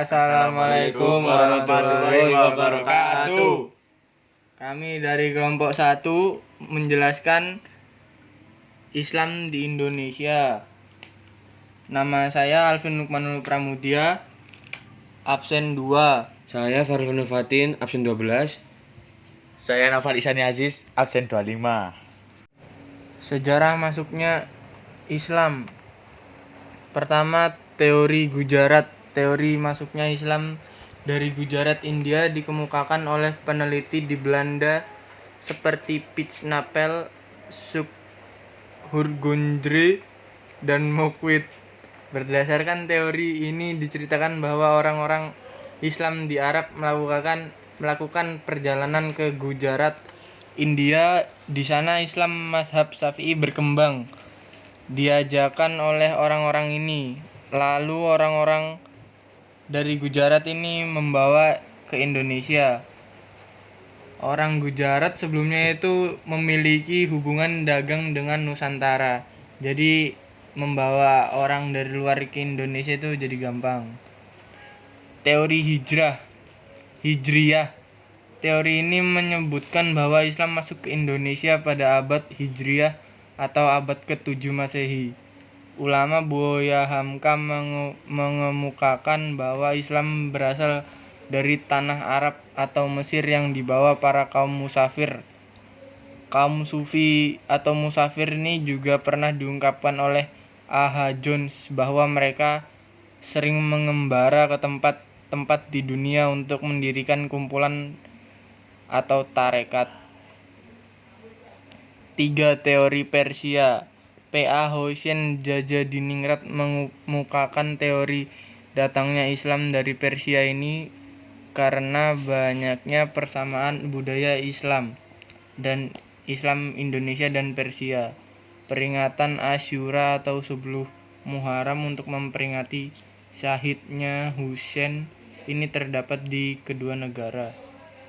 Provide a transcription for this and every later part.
Assalamualaikum warahmatullahi wabarakatuh. Kami dari kelompok 1 menjelaskan Islam di Indonesia. Nama saya Alvin Lukmanul Pramudia, absen 2. Saya Farhanul Fatin, absen 12. Saya Noval Isani Aziz, absen 25. Sejarah masuknya Islam. Pertama, teori Gujarat. Teori masuknya Islam dari Gujarat, India dikemukakan oleh peneliti di Belanda seperti Pitsnapel, Hurgondre, dan Mokwit. Berdasarkan teori ini diceritakan bahwa orang-orang Islam di Arab melakukan perjalanan ke Gujarat, India. Di sana Islam mazhab Syafi'i berkembang. Diajarkan oleh orang-orang ini. Lalu orang-orang dari Gujarat ini membawa ke Indonesia. Orang Gujarat sebelumnya itu memiliki hubungan dagang dengan Nusantara. Jadi membawa orang dari luar ke Indonesia itu jadi gampang. Teori Hijriyah. Teori ini menyebutkan bahwa Islam masuk ke Indonesia pada abad Hijriyah atau abad ke-7 Masehi. Ulama Buya Hamka mengemukakan bahwa Islam berasal dari tanah Arab atau Mesir yang dibawa para kaum musafir. Kaum Sufi atau musafir ini juga pernah diungkapkan oleh A.H. Jones bahwa mereka sering mengembara ke tempat-tempat di dunia untuk mendirikan kumpulan atau tarekat. 3. Teori Persia. P.A. Hossein Jajadiningrat mengemukakan teori datangnya Islam dari Persia ini karena banyaknya persamaan budaya Islam Indonesia dan Persia. Peringatan Asyura atau 10 Muharram untuk memperingati syahidnya Husain ini terdapat di kedua negara.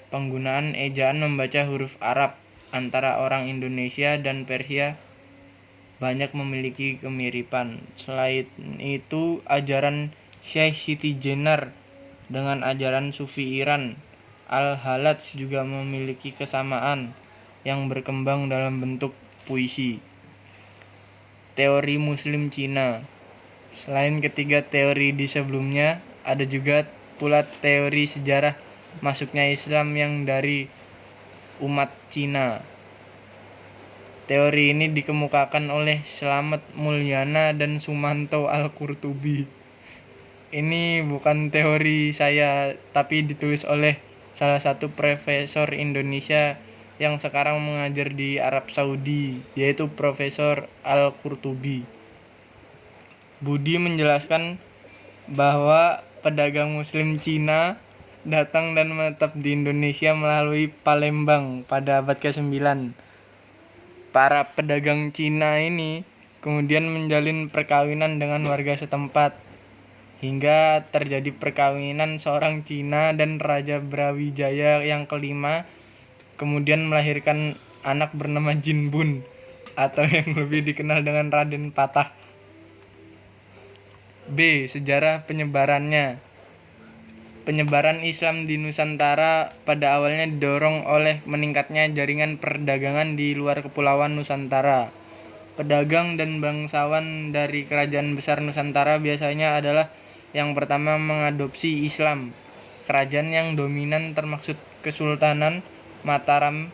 Penggunaan ejaan membaca huruf Arab antara orang Indonesia dan Persia banyak memiliki kemiripan. Selain itu, ajaran Syekh Siti Jenar dengan ajaran Sufi Iran Al-Halaj juga memiliki kesamaan yang berkembang dalam bentuk puisi. Teori Muslim Cina. Selain ketiga teori di sebelumnya, ada juga pula teori sejarah masuknya Islam yang dari umat Cina. Teori ini dikemukakan oleh Slamet Mulyana dan Sumanto Al-Qurtubi. Ini bukan teori saya, tapi ditulis oleh salah satu profesor Indonesia yang sekarang mengajar di Arab Saudi, yaitu Profesor Al-Qurtubi. Budi menjelaskan bahwa pedagang Muslim Cina datang dan menetap di Indonesia melalui Palembang pada abad ke-9. Para pedagang Cina ini kemudian menjalin perkawinan dengan warga setempat hingga terjadi perkawinan seorang Cina dan Raja Brawijaya yang kelima, kemudian melahirkan anak bernama Jinbun atau yang lebih dikenal dengan Raden Patah. B. Sejarah penyebarannya. Penyebaran Islam di Nusantara pada awalnya didorong oleh meningkatnya jaringan perdagangan di luar kepulauan Nusantara. Pedagang dan bangsawan dari kerajaan besar Nusantara biasanya adalah yang pertama mengadopsi Islam. Kerajaan yang dominan termasuk Kesultanan Mataram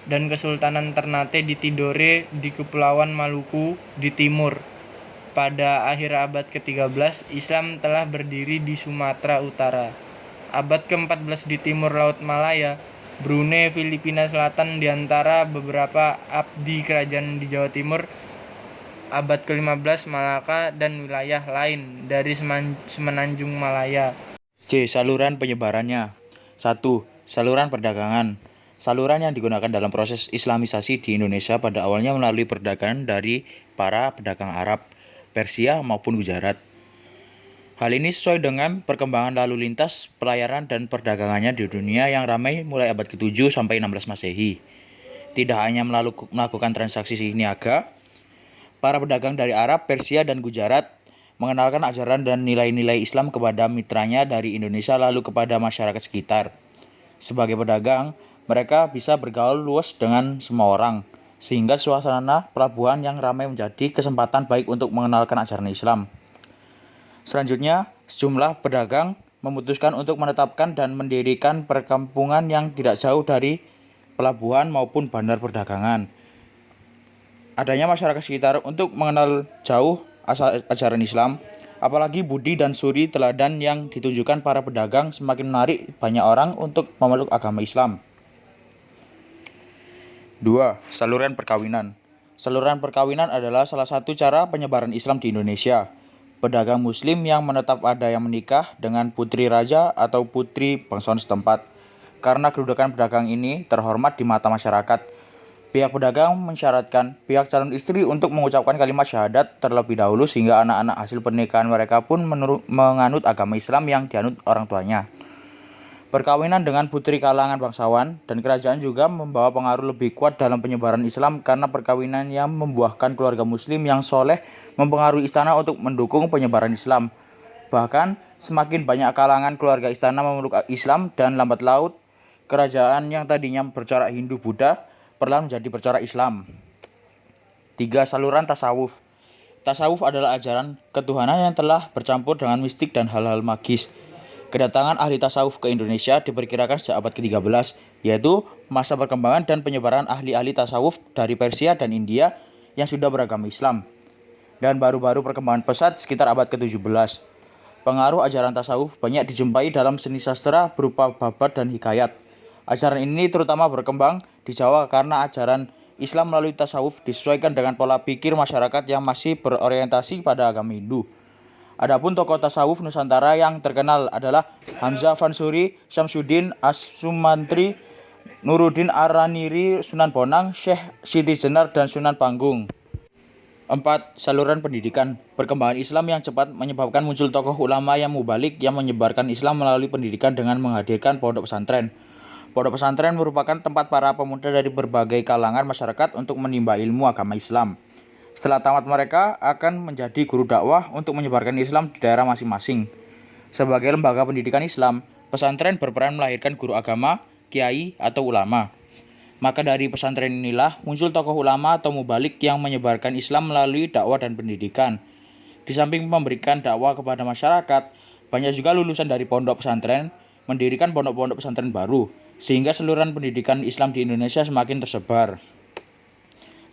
dan Kesultanan Ternate di Tidore di Kepulauan Maluku di timur. Pada akhir abad ke-13, Islam telah berdiri di Sumatera Utara. Abad ke-14 di timur Laut Malaya, Brunei, Filipina Selatan di antara beberapa abdi kerajaan di Jawa Timur. Abad ke-15 Malaka dan wilayah lain dari Semenanjung Malaya. C. Saluran penyebarannya. 1. Saluran perdagangan. Saluran yang digunakan dalam proses Islamisasi di Indonesia pada awalnya melalui perdagangan dari para pedagang Arab, Persia maupun Gujarat. Hal ini sesuai dengan perkembangan lalu lintas, pelayaran dan perdagangannya di dunia yang ramai mulai abad ke-7 sampai 16 Masehi. Tidak hanya melakukan transaksi niaga, para pedagang dari Arab, Persia dan Gujarat mengenalkan ajaran dan nilai-nilai Islam kepada mitranya dari Indonesia lalu kepada masyarakat sekitar. Sebagai pedagang, mereka bisa bergaul luas dengan semua orang, sehingga suasana pelabuhan yang ramai menjadi kesempatan baik untuk mengenalkan ajaran Islam. Selanjutnya, sejumlah pedagang memutuskan untuk menetapkan dan mendirikan perkampungan yang tidak jauh dari pelabuhan maupun bandar perdagangan. Adanya masyarakat sekitar untuk mengenal jauh ajaran Islam, apalagi budi dan suri teladan yang ditunjukkan para pedagang semakin menarik banyak orang untuk memeluk agama Islam. 2. Saluran perkawinan. Saluran perkawinan adalah salah satu cara penyebaran Islam di Indonesia. Pedagang muslim yang menetap ada yang menikah dengan putri raja atau putri bangsawan setempat. Karena kedudukan pedagang ini terhormat di mata masyarakat, pihak pedagang mensyaratkan pihak calon istri untuk mengucapkan kalimat syahadat terlebih dahulu sehingga anak-anak hasil pernikahan mereka pun menganut agama Islam yang dianut orang tuanya. Perkawinan dengan putri kalangan bangsawan dan kerajaan juga membawa pengaruh lebih kuat dalam penyebaran Islam karena perkawinan yang membuahkan keluarga muslim yang soleh mempengaruhi istana untuk mendukung penyebaran Islam. Bahkan semakin banyak kalangan keluarga istana memeluk Islam dan lambat laut kerajaan yang tadinya bercorak Hindu-Buddha perlahan menjadi bercorak Islam. 3. Saluran tasawuf. Tasawuf adalah ajaran ketuhanan yang telah bercampur dengan mistik dan hal-hal magis. Kedatangan ahli tasawuf ke Indonesia diperkirakan sejak abad ke-13, yaitu masa perkembangan dan penyebaran ahli-ahli tasawuf dari Persia dan India yang sudah beragama Islam. Dan baru-baru perkembangan pesat sekitar abad ke-17. Pengaruh ajaran tasawuf banyak dijumpai dalam seni sastra berupa babat dan hikayat. Ajaran ini terutama berkembang di Jawa karena ajaran Islam melalui tasawuf disesuaikan dengan pola pikir masyarakat yang masih berorientasi pada agama Hindu. Adapun tokoh tasawuf Nusantara yang terkenal adalah Hamzah Fansuri, Syamsuddin As-Sumantri, Nuruddin Ar-Raniri, Sunan Bonang, Syekh Siti Jenar, dan Sunan Panggung. 4. Saluran pendidikan. Perkembangan Islam yang cepat menyebabkan muncul tokoh ulama yang mubalik yang menyebarkan Islam melalui pendidikan dengan menghadirkan pondok pesantren. Pondok pesantren merupakan tempat para pemuda dari berbagai kalangan masyarakat untuk menimba ilmu agama Islam. Setelah tamat mereka akan menjadi guru dakwah untuk menyebarkan Islam di daerah masing-masing. Sebagai lembaga pendidikan Islam, pesantren berperan melahirkan guru agama, kiai, atau ulama. Maka dari pesantren inilah muncul tokoh ulama atau mubalik yang menyebarkan Islam melalui dakwah dan pendidikan. Di samping memberikan dakwah kepada masyarakat, banyak juga lulusan dari pondok pesantren mendirikan pondok-pondok pesantren baru, sehingga saluran pendidikan Islam di Indonesia semakin tersebar.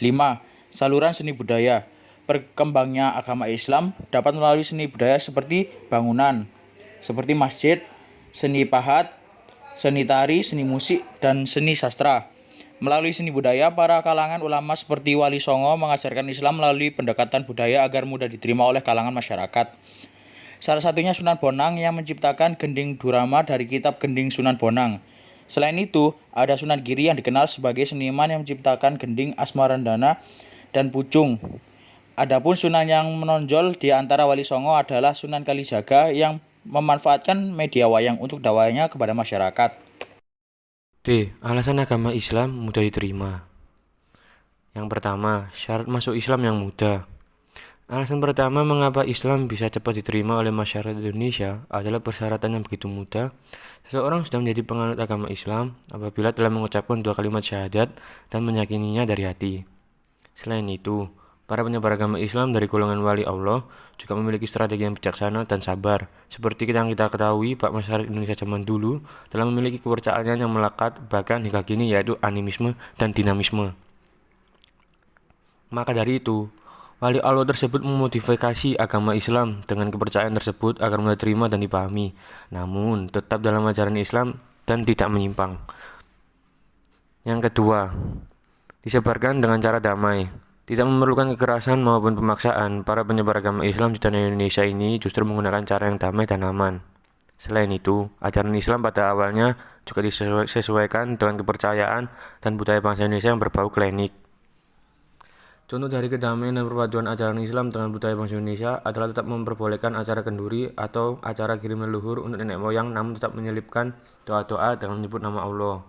5. Saluran seni budaya. Berkembangnya agama Islam dapat melalui seni budaya seperti bangunan, seperti masjid, seni pahat, seni tari, seni musik, dan seni sastra. Melalui seni budaya, para kalangan ulama seperti Wali Songo mengajarkan Islam melalui pendekatan budaya agar mudah diterima oleh kalangan masyarakat. Salah satunya Sunan Bonang yang menciptakan gending durama dari kitab Gending Sunan Bonang. Selain itu, ada Sunan Giri yang dikenal sebagai seniman yang menciptakan gending Asmarandana dan Pucung. Adapun sunan yang menonjol di antara Wali Songo adalah Sunan Kalijaga yang memanfaatkan media wayang untuk dakwahnya kepada masyarakat. D. Alasan agama Islam mudah diterima. Yang pertama, syarat masuk Islam yang mudah. Alasan pertama mengapa Islam bisa cepat diterima oleh masyarakat Indonesia adalah persyaratan yang begitu mudah. Seseorang sudah menjadi penganut agama Islam apabila telah mengucapkan 2 kalimat syahadat dan meyakininya dari hati. Selain itu, para penyebar agama Islam dari golongan wali Allah juga memiliki strategi yang bijaksana dan sabar. Seperti yang kita ketahui, Pak masyarakat Indonesia zaman dulu telah memiliki kepercayaan yang melekat bahkan hingga kini, yaitu animisme dan dinamisme. Maka dari itu, wali Allah tersebut memodifikasi agama Islam dengan kepercayaan tersebut agar mudah diterima dan dipahami, namun tetap dalam ajaran Islam dan tidak menyimpang. Yang kedua, disebarkan dengan cara damai. Tidak memerlukan kekerasan maupun pemaksaan, para penyebar agama Islam di tanah Indonesia ini justru menggunakan cara yang damai dan aman. Selain itu, ajaran Islam pada awalnya juga disesuaikan dengan kepercayaan dan budaya bangsa Indonesia yang berbau klinik. Contoh dari kedamaian dan perpaduan ajaran Islam dengan budaya bangsa Indonesia adalah tetap memperbolehkan acara kenduri atau acara kirim leluhur untuk nenek moyang, namun tetap menyelipkan doa-doa dengan menyebut nama Allah.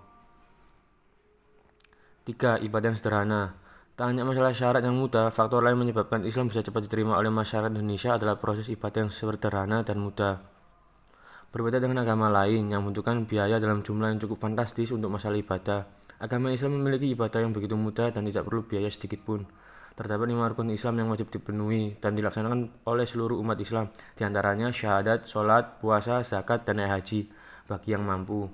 3. Ibadah yang sederhana. Tak hanya masalah syarat yang mudah, faktor lain menyebabkan Islam bisa cepat diterima oleh masyarakat Indonesia adalah proses ibadah yang sederhana dan mudah. Berbeda dengan agama lain yang membutuhkan biaya dalam jumlah yang cukup fantastis untuk masalah ibadah, agama Islam memiliki ibadah yang begitu mudah dan tidak perlu biaya sedikit pun. Terdapat 5 rukun Islam yang wajib dipenuhi dan dilaksanakan oleh seluruh umat Islam, diantaranya syahadat, sholat, puasa, zakat, dan haji bagi yang mampu.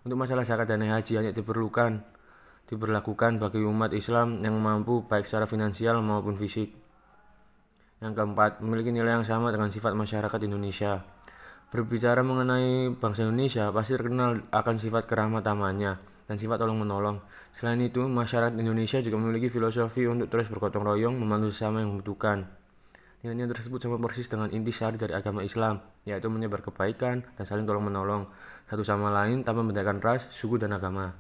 Untuk masalah zakat dan haji hanya diberlakukan bagi umat Islam yang mampu baik secara finansial maupun fisik. Yang keempat, memiliki nilai yang sama dengan sifat masyarakat Indonesia. Berbicara mengenai bangsa Indonesia, pasti terkenal akan sifat keramah tamahannya dan sifat tolong-menolong. Selain itu, masyarakat Indonesia juga memiliki filosofi untuk terus bergotong royong membantu sesama yang membutuhkan. Nilai-nilai tersebut sama persis dengan intisari dari agama Islam, yaitu menyebar kebaikan dan saling tolong-menolong satu sama lain tanpa membedakan ras, suku, dan agama.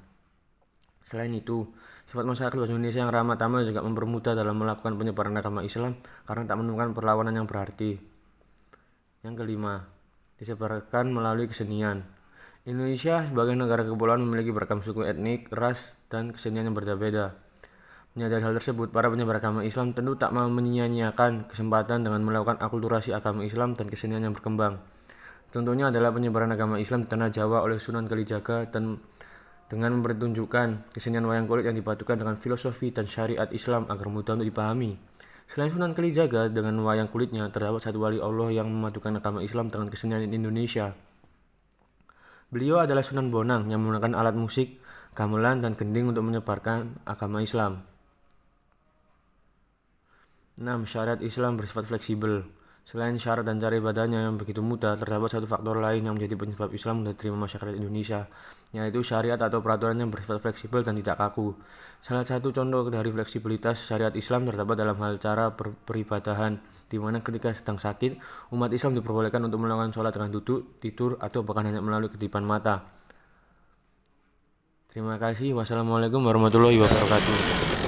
Selain itu, sifat masyarakat bangsa Indonesia yang ramah tamah juga mempermudah dalam melakukan penyebaran agama Islam karena tak menemukan perlawanan yang berarti. Yang kelima, disebarkan melalui kesenian. Indonesia sebagai negara kepulauan memiliki beragam suku etnik, ras, dan kesenian yang berbeda. Menyadari hal tersebut, para penyebar agama Islam tentu tak mau menyia-nyiakan kesempatan dengan melakukan akulturasi agama Islam dan kesenian yang berkembang. Contohnya adalah penyebaran agama Islam di tanah Jawa oleh Sunan Kalijaga dan dengan mempertunjukkan kesenian wayang kulit yang dipadukan dengan filosofi dan syariat Islam agar mudah untuk dipahami. Selain Sunan Kalijaga dengan wayang kulitnya, terdapat satu wali Allah yang memadukan agama Islam dengan kesenian Indonesia. Beliau adalah Sunan Bonang yang menggunakan alat musik, gamelan, dan gending untuk menyebarkan agama Islam. 6. Syariat Islam bersifat fleksibel. Selain syarat dan cara ibadahnya yang begitu mudah, terdapat satu faktor lain yang menjadi penyebab Islam diterima masyarakat Indonesia, yaitu syariat atau peraturan yang bersifat fleksibel dan tidak kaku. Salah satu contoh dari fleksibilitas syariat Islam terdapat dalam hal cara peribadahan, di mana ketika sedang sakit, umat Islam diperbolehkan untuk melakukan sholat dengan duduk, tidur, atau bahkan hanya melalui kedipan mata. Terima kasih. Wassalamualaikum warahmatullahi wabarakatuh.